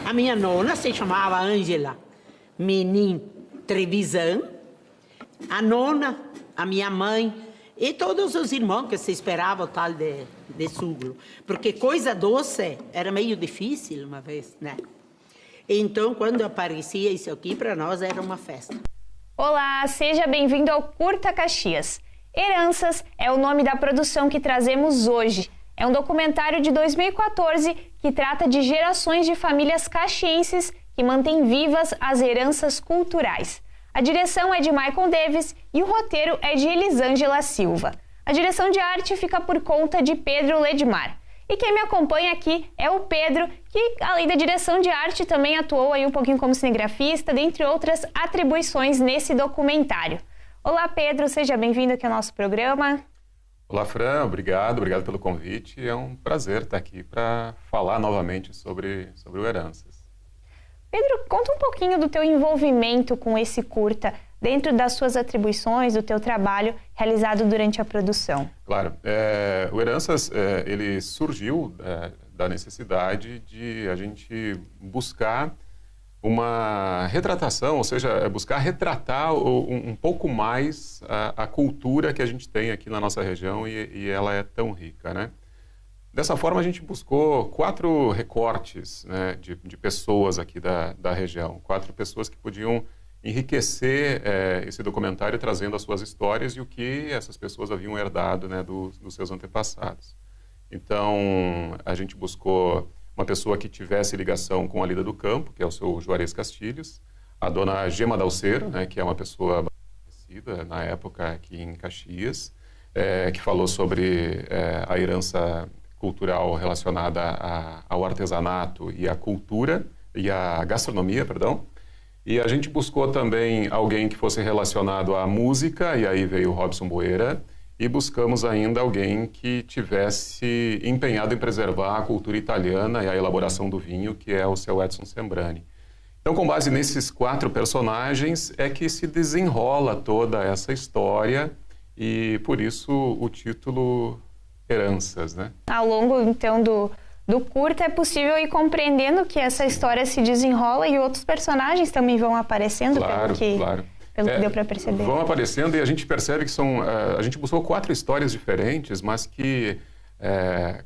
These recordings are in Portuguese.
A minha nona se chamava Ângela Menin Trevisan, a nona, a minha mãe e todos os irmãos que se esperavam tal de sugo. Porque coisa doce era meio difícil uma vez, né? Então, quando aparecia isso aqui, para nós era uma festa. Olá, seja bem-vindo ao Curta Caxias. Heranças é o nome da produção que trazemos hoje. É um documentário de 2014 que trata de gerações de famílias caxienses que mantêm vivas as heranças culturais. A direção é de Michael Davis e o roteiro é de Elisângela Silva. A direção de arte fica por conta de Pedro Ledmar. E quem me acompanha aqui é o Pedro, que além da direção de arte também atuou aí um pouquinho como cinegrafista, dentre outras atribuições nesse documentário. Olá Pedro, seja bem-vindo aqui ao nosso programa. Olá, Fran, obrigado pelo convite. É um prazer estar aqui para falar novamente sobre o Heranças. Pedro, conta um pouquinho do teu envolvimento com esse curta, dentro das suas atribuições, do teu trabalho realizado durante a produção. Claro, o Heranças, ele surgiu da necessidade de a gente buscar uma retratação, ou seja, buscar retratar um pouco mais a cultura que a gente tem aqui na nossa região e ela é tão rica, né? Dessa forma, a gente buscou 4 recortes, né, de pessoas aqui da região, 4 pessoas que podiam enriquecer esse documentário trazendo as suas histórias e o que essas pessoas haviam herdado, né, dos seus antepassados. Então, a gente buscou uma pessoa que tivesse ligação com a lida do campo, que é o seu Juarez Castilhos, a dona Gema Dalceiro, né, que é uma pessoa conhecida na época aqui em Caxias, que falou sobre a herança cultural relacionada ao artesanato e à cultura, e à gastronomia, perdão. E a gente buscou também alguém que fosse relacionado à música, e aí veio o Robson Boeira, e buscamos ainda alguém que tivesse empenhado em preservar a cultura italiana e a elaboração do vinho, que é o seu Edson Sembrani. Então, com base nesses 4 personagens, é que se desenrola toda essa história e, por isso, o título Heranças, né? Ao longo, então, do curta, é possível ir compreendendo que essa história se desenrola e outros personagens também vão aparecendo, claro. Pelo que deu para perceber. Vão aparecendo e a gente percebe que a gente buscou 4 histórias diferentes, mas que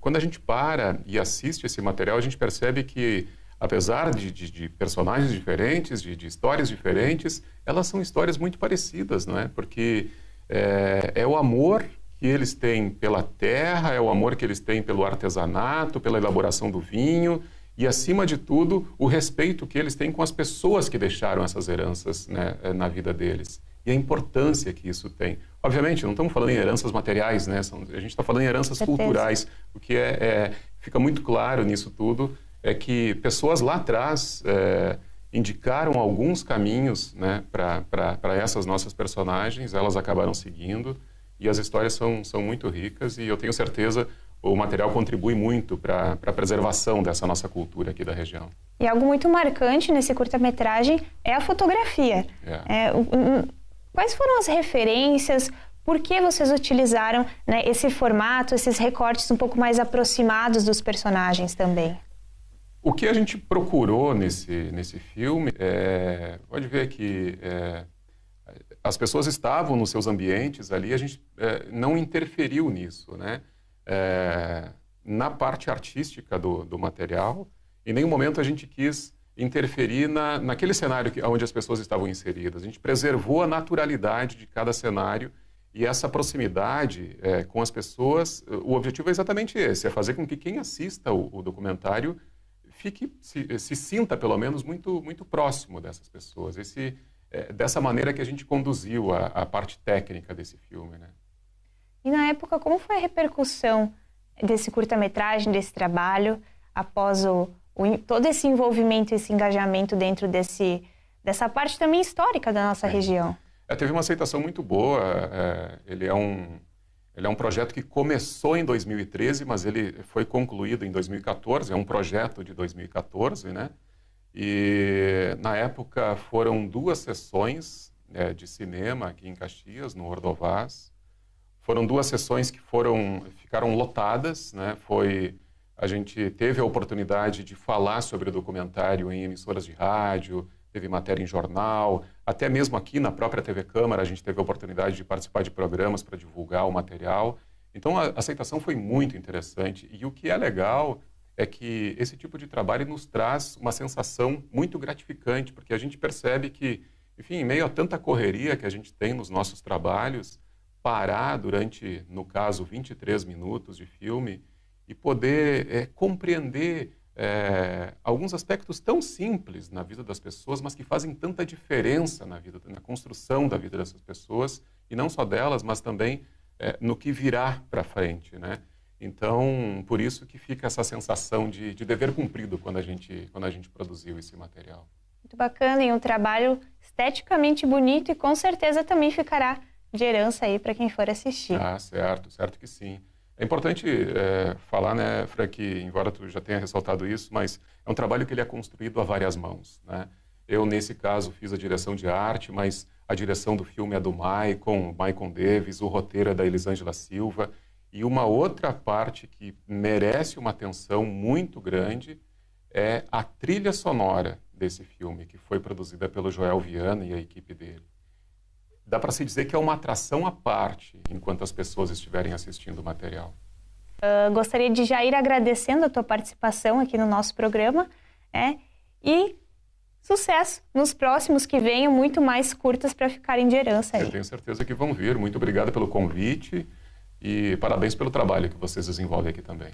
quando a gente para e assiste esse material, a gente percebe que, apesar de personagens diferentes, de histórias diferentes, elas são histórias muito parecidas, não é? Porque é o amor que eles têm pela terra, é o amor que eles têm pelo artesanato, pela elaboração do vinho, e, acima de tudo, o respeito que eles têm com as pessoas que deixaram essas heranças, né, na vida deles. E a importância que isso tem. Obviamente, não estamos falando em heranças materiais, né? A gente está falando em heranças culturais. O que fica muito claro nisso tudo é que pessoas lá atrás indicaram alguns caminhos, né, para essas nossas personagens, elas acabaram seguindo, e as histórias são muito ricas, e eu tenho certeza o material contribui muito para a preservação dessa nossa cultura aqui da região. E algo muito marcante nesse curta-metragem é a fotografia. Quais foram as referências? Por que vocês utilizaram, né, esse formato, esses recortes um pouco mais aproximados dos personagens também? O que a gente procurou nesse filme, pode ver que as pessoas estavam nos seus ambientes ali, a gente não interferiu nisso, né? Na parte artística do material, em nenhum momento a gente quis interferir naquele cenário onde as pessoas estavam inseridas. A gente preservou a naturalidade de cada cenário e essa proximidade com as pessoas. O objetivo é exatamente esse, é fazer com que quem assista o documentário se sinta, pelo menos, muito, muito próximo dessas pessoas. Dessa maneira que a gente conduziu a parte técnica desse filme, né? E na época, como foi a repercussão desse curta-metragem, desse trabalho, após o todo esse envolvimento, esse engajamento dentro dessa parte também histórica da nossa região. Teve uma aceitação muito boa. Ele é um projeto que começou em 2013, mas ele foi concluído em 2014. É um projeto de 2014, né? E na época foram 2 sessões de cinema aqui em Caxias, no Ordovás. Foram 2 sessões que ficaram lotadas, né? A gente teve a oportunidade de falar sobre o documentário em emissoras de rádio, teve matéria em jornal, até mesmo aqui na própria TV Câmara a gente teve a oportunidade de participar de programas para divulgar o material. Então a aceitação foi muito interessante, e o que é legal é que esse tipo de trabalho nos traz uma sensação muito gratificante, porque a gente percebe que, enfim, em meio a tanta correria que a gente tem nos nossos trabalhos, parar durante, no caso, 23 minutos de filme e poder compreender alguns aspectos tão simples na vida das pessoas, mas que fazem tanta diferença na construção da vida dessas pessoas, e não só delas, mas também no que virá para frente, né? Então, por isso que fica essa sensação de dever cumprido quando a gente produziu esse material. Muito bacana, e um trabalho esteticamente bonito, e com certeza também ficará de herança aí para quem for assistir. Certo que sim. É importante falar, né, Frank, embora tu já tenha ressaltado isso, mas é um trabalho que ele é construído a várias mãos, né? Eu, nesse caso, fiz a direção de arte, mas a direção do filme é do Maicon Davis, o roteiro é da Elisângela Silva, e uma outra parte que merece uma atenção muito grande é a trilha sonora desse filme, que foi produzida pelo Joel Viana e a equipe dele. Dá para se dizer que é uma atração à parte enquanto as pessoas estiverem assistindo o material. Gostaria de já ir agradecendo a tua participação aqui no nosso programa, e sucesso nos próximos que venham, muito mais curtas para ficarem de herança aí. Eu tenho certeza que vão vir. Muito obrigado pelo convite e parabéns pelo trabalho que vocês desenvolvem aqui também.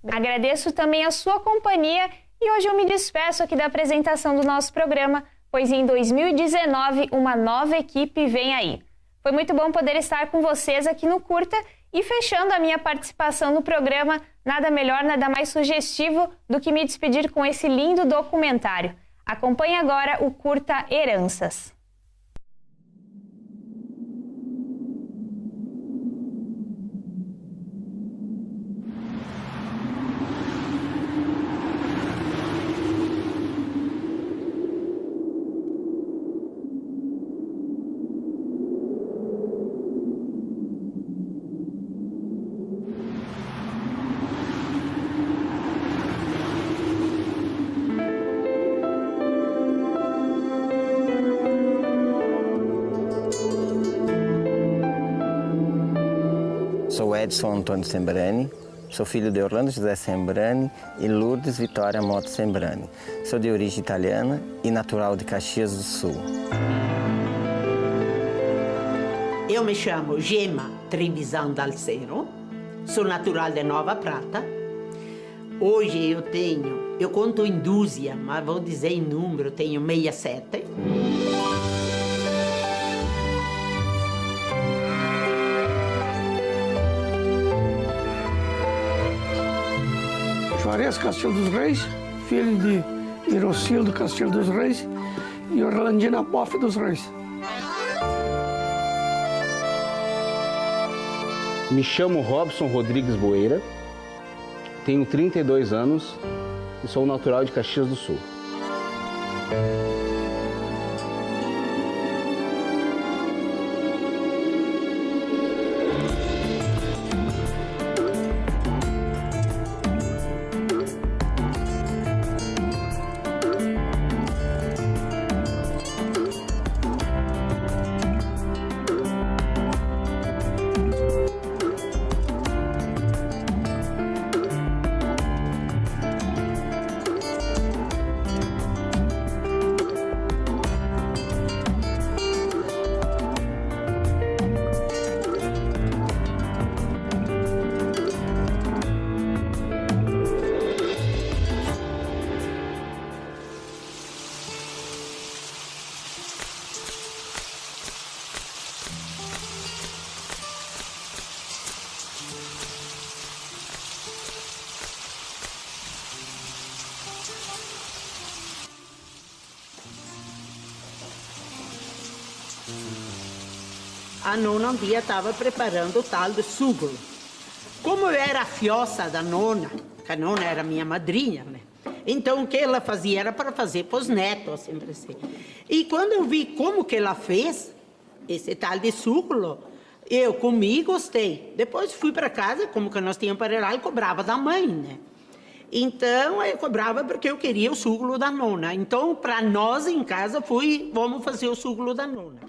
Agradeço também a sua companhia, e hoje eu me despeço aqui da apresentação do nosso programa, pois em 2019 uma nova equipe vem aí. Foi muito bom poder estar com vocês aqui no Curta, e fechando a minha participação no programa, nada melhor, nada mais sugestivo do que me despedir com esse lindo documentário. Acompanhe agora o Curta Heranças. Sou Edson Antônio Sembrani, sou filho de Orlando José Sembrani e Lourdes Vitória Motto Sembrani. Sou de origem italiana e natural de Caxias do Sul. Eu me chamo Gemma Trevisan Dalcero, sou natural de Nova Prata. Hoje eu conto em dúzia, mas vou dizer em número, tenho 67. Juarez Castilho dos Reis, filho de Irocildo Castilho dos Reis e Orlandina Boff dos Reis. Me chamo Robson Rodrigues Boeira, tenho 32 anos e sou natural de Caxias do Sul. a nona um dia estava preparando o tal de súgolo. Como eu era a fiossa da nona, que a nona era minha madrinha, né? Então, o que ela fazia era para fazer para os netos, sempre assim. E quando eu vi como que ela fez esse tal de súgolo, eu comi e gostei. Depois fui para casa, como que nós tínhamos para lá, e cobrava da mãe, né? Então, eu cobrava porque eu queria o súgolo da nona. Então, para nós em casa, vamos fazer o súgolo da nona.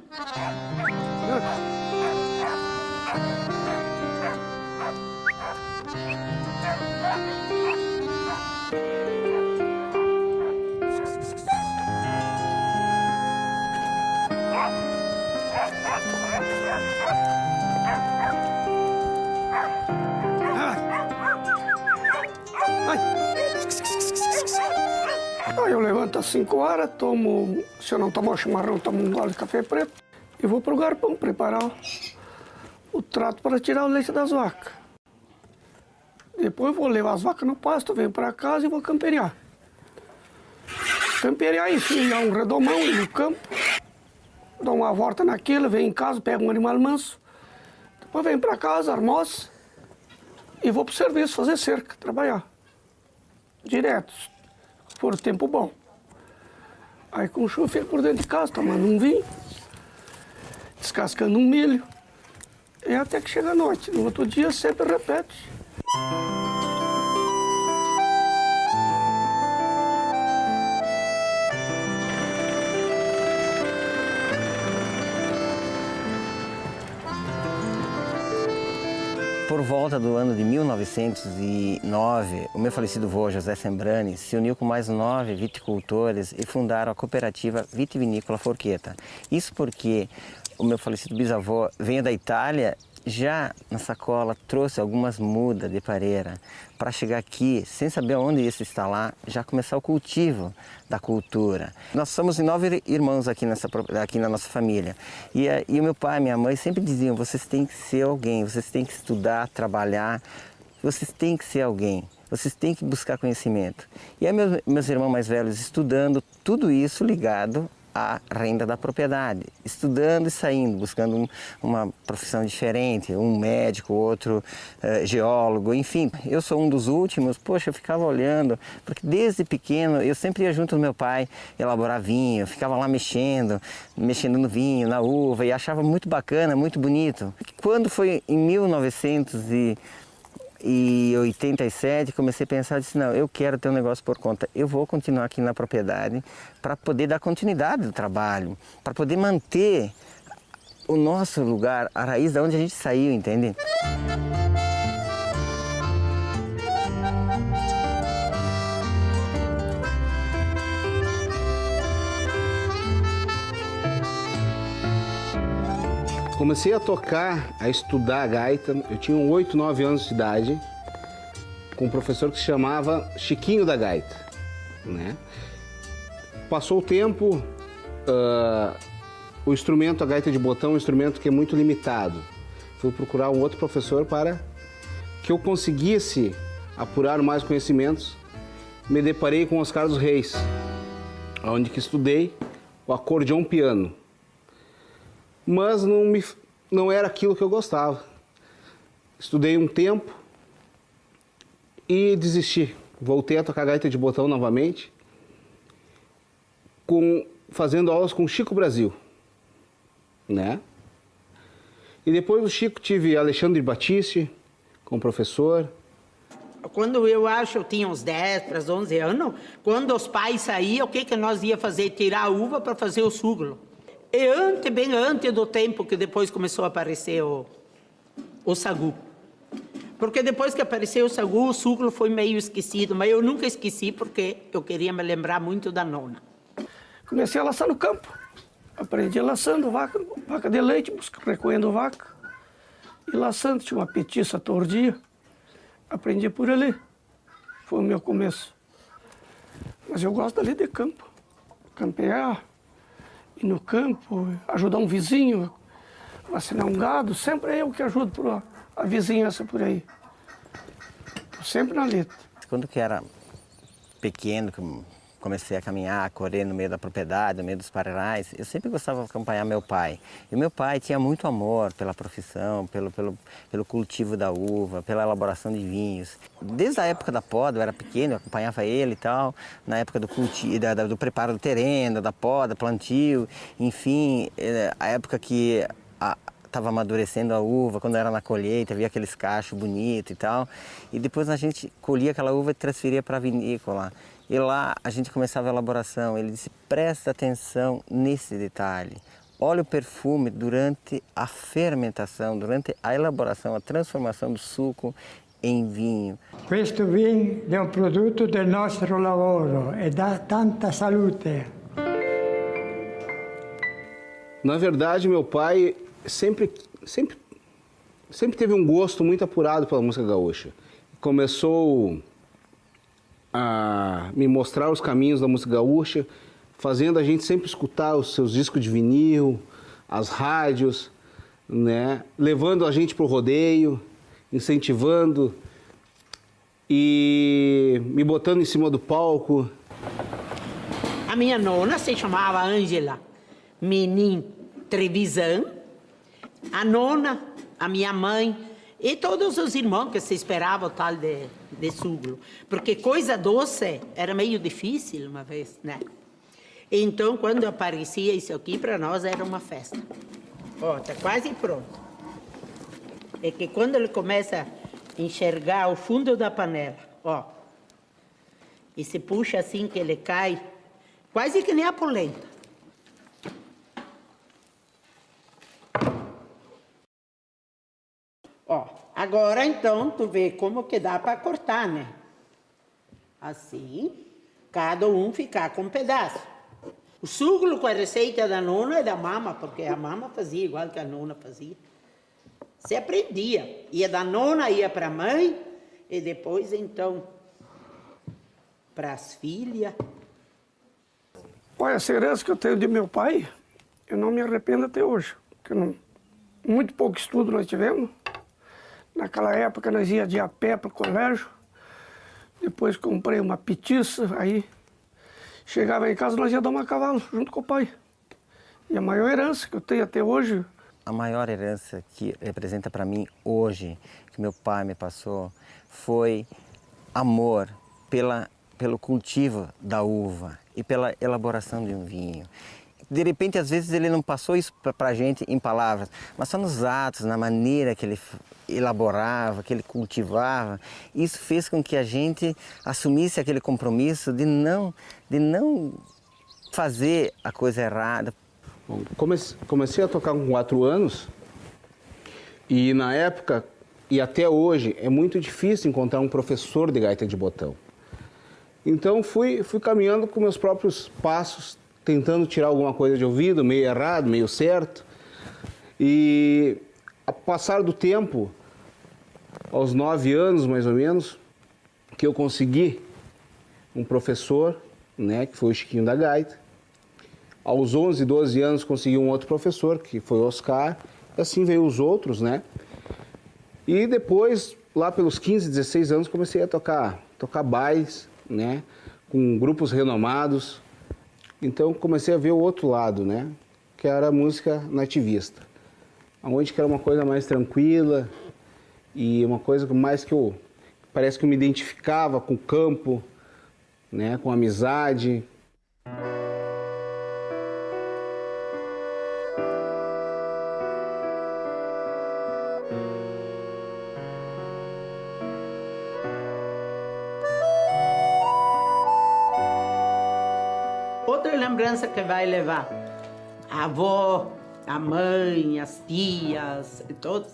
Aí eu levanto às 5 horas, tomo, se eu não tomar chimarrão, tomo um gole de café preto e vou pro garpão preparar o trato para tirar o leite das vacas. Depois vou levar as vacas no pasto, venho para casa e vou camperiar. Camperiar, enfim, um redomão no campo, dou uma volta naquilo, venho em casa, pego um animal manso, depois venho para casa, almoço e vou pro serviço fazer cerca, trabalhar. Direto, por tempo bom. Aí com chuva fico por dentro de casa, tomando um vinho, descascando um milho, e até que chega a noite. No outro dia sempre repete. Por volta do ano de 1909, o meu falecido avô, José Sembrani, se uniu com mais 9 viticultores e fundaram a cooperativa Vitivinícola Forqueta. Isso porque o meu falecido bisavô veio da Itália, já na sacola trouxe algumas mudas de pareira para chegar aqui, sem saber onde ia se instalar, já começar o cultivo da cultura. Nós somos 9 irmãos aqui na nossa família. E o meu pai e minha mãe sempre diziam, vocês têm que ser alguém, vocês têm que estudar, trabalhar, vocês têm que ser alguém, vocês têm que buscar conhecimento. E aí meus irmãos mais velhos estudando tudo isso ligado à renda da propriedade, estudando e saindo, buscando uma profissão diferente, um médico, outro geólogo, enfim. Eu sou um dos últimos, poxa, eu ficava olhando, porque desde pequeno eu sempre ia junto do meu pai elaborar vinho, eu ficava lá mexendo no vinho, na uva, e achava muito bacana, muito bonito. Quando foi em 1987, comecei a pensar, disse, não, eu quero ter um negócio por conta, eu vou continuar aqui na propriedade para poder dar continuidade ao trabalho, para poder manter o nosso lugar, a raiz de onde a gente saiu, entende? Comecei a tocar, a estudar a gaita, eu tinha 8, 9 anos de idade, com um professor que se chamava Chiquinho da Gaita, né? Passou o tempo, o instrumento, a gaita de botão, é um instrumento que é muito limitado. Fui procurar um outro professor para que eu conseguisse apurar mais conhecimentos. Me deparei com Oscar dos Reis, onde que estudei o acordeão piano. Mas não era aquilo que eu gostava. Estudei um tempo e desisti. Voltei a tocar gaita de botão novamente, fazendo aulas com Chico Brasil, né? E depois do Chico tive Alexandre Batiste como professor. Quando eu tinha uns 10 para 11 anos, quando os pais saíam, o que nós ia fazer? Tirar a uva para fazer o súgolo. E bem antes do tempo que depois começou a aparecer o sagu. Porque depois que apareceu o sagu, o súgolo foi meio esquecido, mas eu nunca esqueci porque eu queria me lembrar muito da nona. Comecei a laçar no campo. Aprendi laçando vaca de leite, recolhendo vaca. E laçando, tinha uma petiça tordia. Aprendi por ali. Foi o meu começo. Mas eu gosto dali de campo. Campear. Ir no campo, ajudar um vizinho, vacinar um gado, sempre é eu que ajudo a vizinhança por aí. Tô sempre na letra. Quando que era pequeno, comecei a caminhar, a correr no meio da propriedade, no meio dos parreirais, eu sempre gostava de acompanhar meu pai. E meu pai tinha muito amor pela profissão, pelo cultivo da uva, pela elaboração de vinhos. Desde a época da poda, eu era pequeno, eu acompanhava ele e tal, na época do do preparo do terreno, da poda, plantio, enfim, a época que estava amadurecendo a uva, quando era na colheita, via aqueles cachos bonitos e tal. E depois a gente colhia aquela uva e transferia para a vinícola. E lá a gente começava a elaboração. Ele disse, presta atenção nesse detalhe. Olha o perfume durante a fermentação, durante a elaboração, a transformação do suco em vinho. Questo vinho è un prodotto del nostro lavoro e dà tanta salute. Na verdade, meu pai sempre teve um gosto muito apurado pela música gaúcha. Começou a me mostrar os caminhos da música gaúcha, fazendo a gente sempre escutar os seus discos de vinil, as rádios, né? Levando a gente para o rodeio, incentivando e me botando em cima do palco. A minha nona se chamava Ângela Menin Trevisan, a nona, a minha mãe e todos os irmãos que se esperavam tal de sugo. Porque coisa doce era meio difícil uma vez, né? Então, quando aparecia isso aqui, para nós era uma festa. Ó, está quase pronto. É que quando ele começa a enxergar o fundo da panela, ó, e se puxa assim que ele cai, quase que nem a polenta. Ó, agora então tu vê como que dá para cortar, né? Assim, cada um ficar com um pedaço. O sugo com a receita da nona e da mama, porque a mama fazia igual que a nona fazia. Se aprendia. Ia da nona, ia para a mãe e depois então para as filhas. Olha, essa herança que eu tenho de meu pai, eu não me arrependo até hoje. Porque muito pouco estudo nós tivemos. Naquela época nós ia de a pé para o colégio. Depois comprei uma petiça, aí chegava em casa nós ia domar cavalo junto com o pai. E a maior herança que eu tenho até hoje. A maior herança que representa para mim hoje, que meu pai me passou, foi amor pelo cultivo da uva e pela elaboração de um vinho. De repente, às vezes, ele não passou isso para a gente em palavras, mas só nos atos, na maneira que ele elaborava, que ele cultivava. Isso fez com que a gente assumisse aquele compromisso de não fazer a coisa errada. Bom, comecei a tocar com 4 anos e, na época, e até hoje, é muito difícil encontrar um professor de gaita de botão. Então, fui caminhando com meus próprios passos, tentando tirar alguma coisa de ouvido, meio errado, meio certo. E, ao passar do tempo, aos 9 anos, mais ou menos, que eu consegui um professor, né, que foi o Chiquinho da gaita. Aos 11, 12 anos, consegui um outro professor, que foi o Oscar. E assim veio os outros, né? E depois, lá pelos 15, 16 anos, comecei a tocar bailes, né, com grupos renomados. Então comecei a ver o outro lado, né, que era a música nativista, onde que era uma coisa mais tranquila e uma coisa mais que parece que eu me identificava com o campo, né, com a amizade. Outra lembrança que vai levar a avó, a mãe, as tias, todos,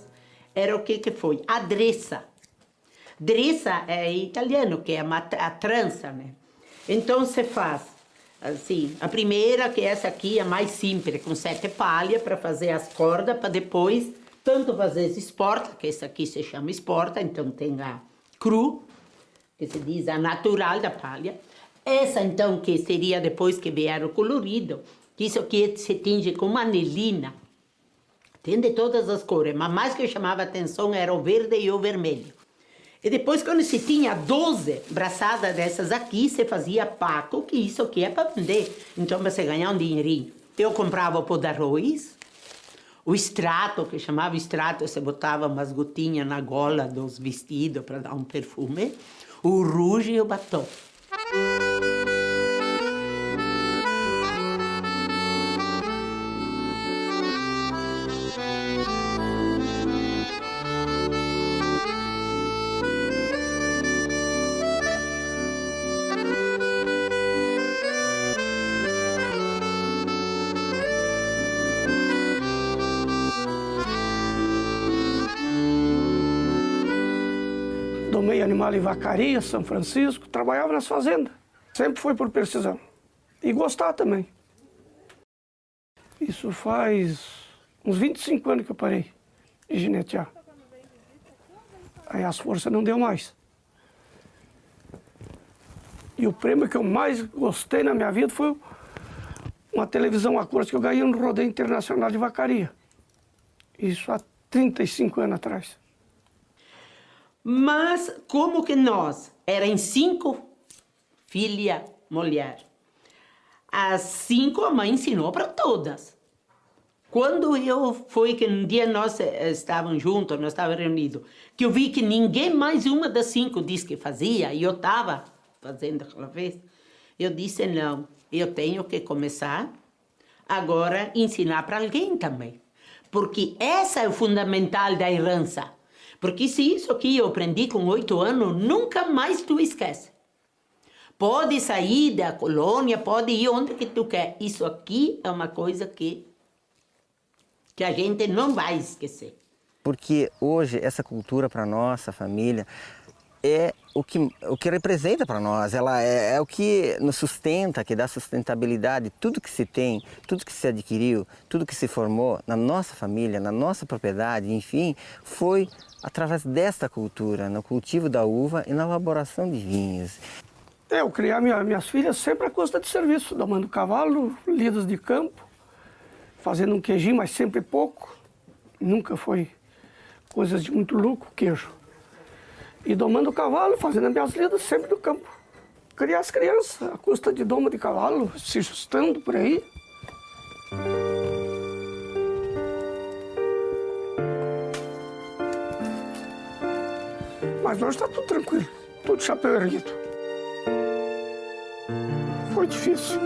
era o que foi? A dressa. Dressa é italiano, que é a trança, né? Então se faz assim, a primeira, que é essa aqui, é mais simples, com 7 palhas para fazer as cordas, para depois tanto fazer esporta, que essa aqui se chama esporta, então tem a cru, que se diz a natural da palha. Essa, então, que seria depois que vier o colorido, que isso aqui se tinge com anilina. Tem de todas as cores, mas mais que chamava atenção era o verde e o vermelho. E depois, quando se tinha 12 braçadas dessas aqui, você fazia paco, que isso aqui é para vender. Então, você ganhava um dinheirinho. Eu comprava o pó de arroz, o extrato, que chamava extrato, você botava umas gotinhas na gola dos vestidos para dar um perfume, o rouge e o batom. Domei animal em Vacaria, São Francisco, trabalhava nas fazendas. Sempre foi por precisão. E gostar também. Isso faz uns 25 anos que eu parei de ginetear. Aí as forças não deu mais. E o prêmio que eu mais gostei na minha vida foi uma televisão a cores que eu ganhei no rodeio internacional de Vacaria. Isso há 35 anos atrás. Mas como que nós, eram 5 filhas, mulher, as 5 a mãe ensinou para todas. Quando eu fui, que um dia nós estávamos juntos, nós estávamos reunidos, que eu vi que ninguém mais uma das 5 disse que fazia, e eu estava fazendo aquela vez, eu disse não, eu tenho que começar agora a ensinar para alguém também. Porque essa é o fundamental da herança. Porque se isso aqui eu aprendi com 8 anos, nunca mais tu esquece. Pode sair da colônia, pode ir onde que tu quer. Isso aqui é uma coisa que a gente não vai esquecer. Porque hoje essa cultura para nossa família é o que representa para nós, ela é o que nos sustenta, que dá sustentabilidade. Tudo que se tem, tudo que se adquiriu, tudo que se formou na nossa família, na nossa propriedade, enfim, foi através desta cultura, no cultivo da uva e na elaboração de vinhos. Eu criar minhas filhas sempre à custa de serviço, domando cavalo, lidas de campo, fazendo um queijinho, mas sempre pouco. Nunca foi coisas de muito lucro, queijo. E domando cavalo, fazendo as minhas lidas sempre no campo. Criar as crianças à custa de doma de cavalo, se ajustando por aí. Mas hoje está tudo tranquilo, tudo chapéu erguido. Foi difícil.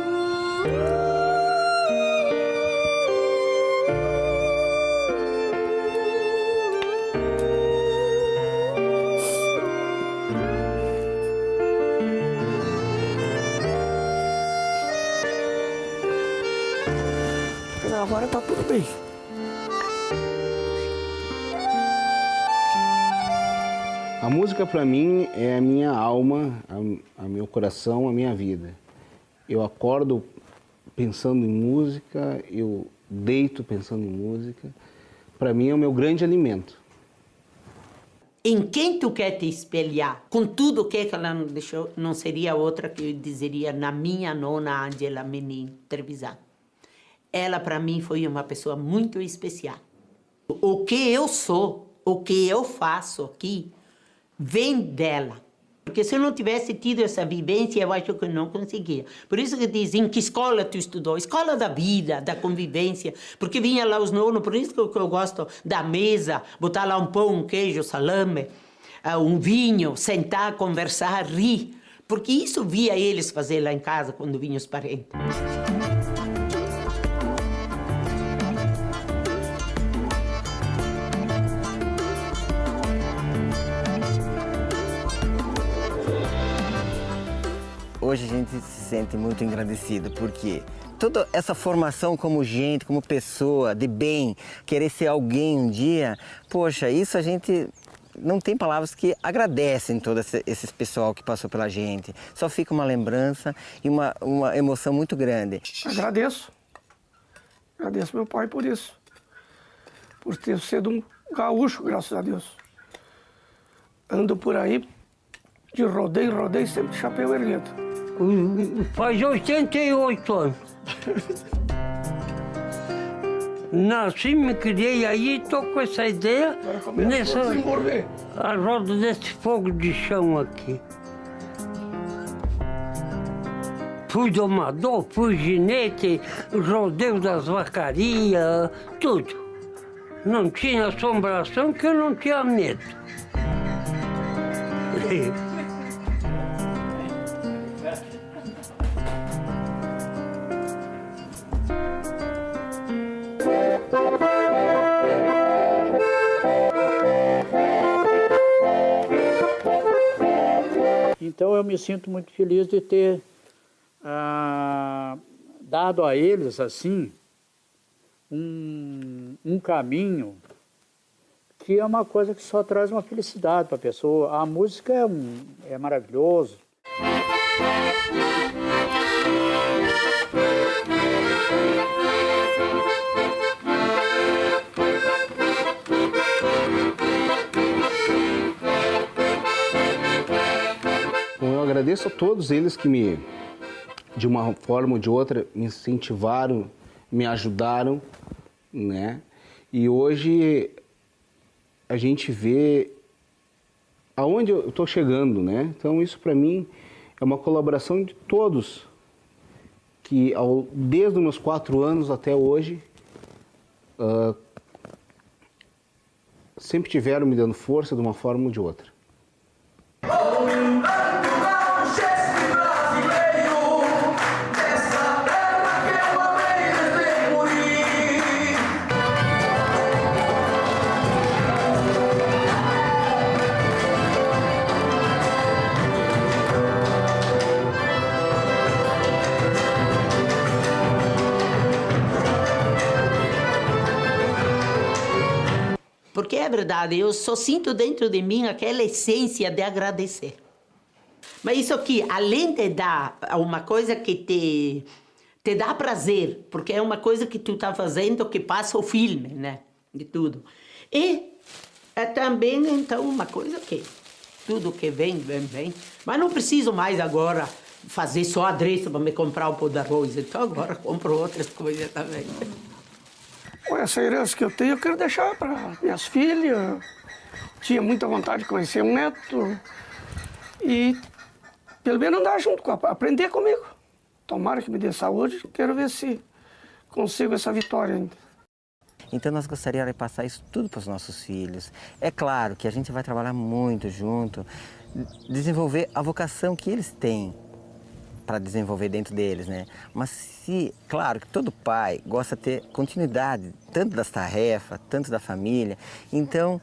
Agora está tudo bem. A música para mim é a minha alma, a meu coração, a minha vida. Eu acordo pensando em música, eu deito pensando em música. Para mim é o meu grande alimento. Em quem tu quer te espelhar? Com tudo que ela não deixou, não seria outra que eu dizeria na minha nona Ângela Menin Trevisan. Ela, para mim, foi uma pessoa muito especial. O que eu sou, o que eu faço aqui, vem dela. Porque se eu não tivesse tido essa vivência, eu acho que eu não conseguia. Por isso que dizem, em que escola tu estudou? Escola da vida, da convivência. Porque vinha lá os nonos, por isso que eu gosto da mesa, botar lá um pão, um queijo, salame, um vinho, sentar, conversar, rir. Porque isso via eles fazer lá em casa, quando vinham os parentes. Hoje a gente se sente muito engrandecido, porque toda essa formação como gente, como pessoa de bem, querer ser alguém um dia, poxa, isso a gente não tem palavras que agradecem todo esse pessoal que passou pela gente. Só fica uma lembrança e uma emoção muito grande. Agradeço. Agradeço meu pai por isso. Por ter sido um gaúcho, graças a Deus. Ando por aí de rodeio, sempre de chapéu erguido. Faz 88 anos. Nasci, me criei aí e estou com essa ideia nessa Desenvolver. a roda desse fogo de chão aqui. Fui domador, fui ginete, rodeio das vacarias, tudo. Não tinha assombração que eu não tinha medo. Então eu me sinto muito feliz de ter dado a eles assim um caminho que é uma coisa que só traz uma felicidade para a pessoa. A música é maravilhoso. Eu agradeço a todos eles que de uma forma ou de outra, me incentivaram, me ajudaram, né? E hoje a gente vê aonde eu estou chegando, né? Então isso para mim é uma colaboração de todos que desde os meus 4 anos até hoje sempre tiveram me dando força de uma forma ou de outra. Porque é verdade, eu só sinto dentro de mim aquela essência de agradecer. Mas isso aqui, além de dar uma coisa que te dá prazer, porque é uma coisa que tu está fazendo que passa o filme, né? De tudo. E é também, então, uma coisa que tudo que vem, vem, vem. Mas não preciso mais agora fazer só adereço para me comprar o pão de arroz. Então agora compro outras coisas também. Essa herança que eu tenho, eu quero deixar para minhas filhas. Tinha muita vontade de conhecer um neto. E pelo menos andar junto, aprender comigo. Tomara que me dê saúde, quero ver se consigo essa vitória ainda. Então nós gostaríamos de passar isso tudo para os nossos filhos. É claro que a gente vai trabalhar muito junto, desenvolver a vocação que eles têm para desenvolver dentro deles, né? Mas claro que todo pai gosta de ter continuidade, tanto das tarefas, tanto da família. Então,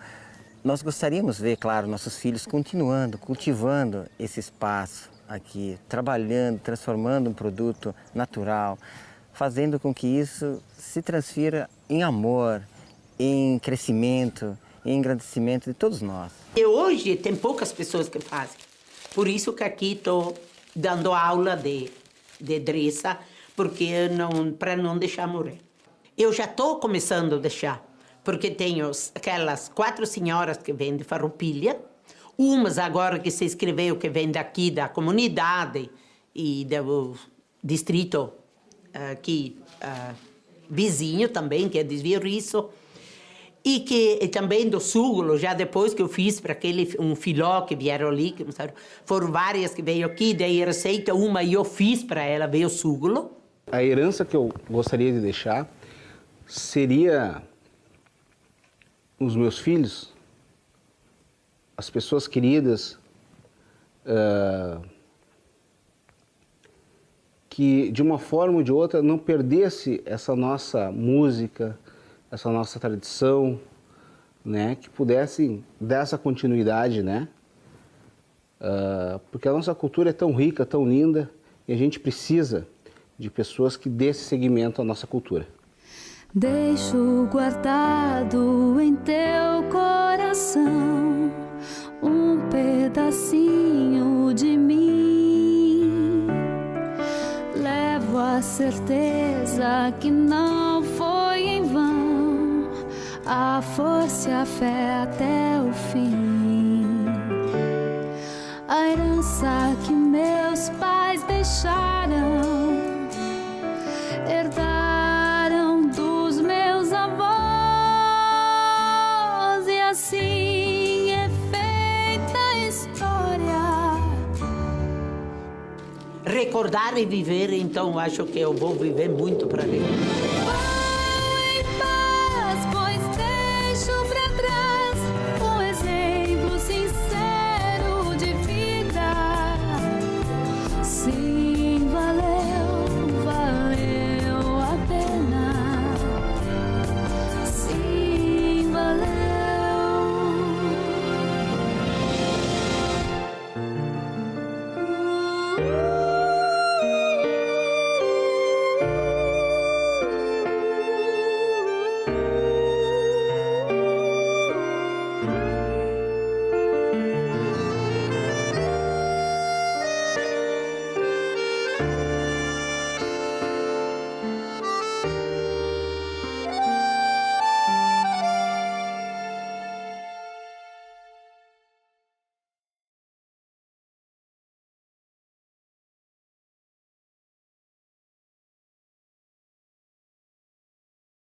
nós gostaríamos de ver, claro, nossos filhos continuando, cultivando esse espaço aqui, trabalhando, transformando um produto natural, fazendo com que isso se transfira em amor, em crescimento, em engrandecimento de todos nós. E hoje tem poucas pessoas que fazem. Por isso que aqui estou dando aula de adereça, porque para não deixar morrer. Eu já estou começando a deixar, porque tenho aquelas 4 senhoras que vêm de Farroupilha, umas agora que se inscreveu, que vêm daqui da comunidade e do distrito aqui vizinho também, que é Desvio Risso, e também do Súgulo, já depois que eu fiz para um filó que vieram ali, que foram várias que veio aqui, daí a receita, uma eu fiz para ela, veio o Súgulo. A herança que eu gostaria de deixar seria os meus filhos, as pessoas queridas, que de uma forma ou de outra não perdesse essa nossa música, essa nossa tradição, né, que pudessem dar essa continuidade, né, porque a nossa cultura é tão rica, tão linda, e a gente precisa de pessoas que dêem esse seguimento à nossa cultura. Deixo guardado em teu coração um pedacinho de mim. Levo a certeza que não foi em vão, a força e a fé até o fim. A herança que meus pais deixaram, herdaram dos meus avós. recordar e viver, então acho que eu vou viver muito para recordar.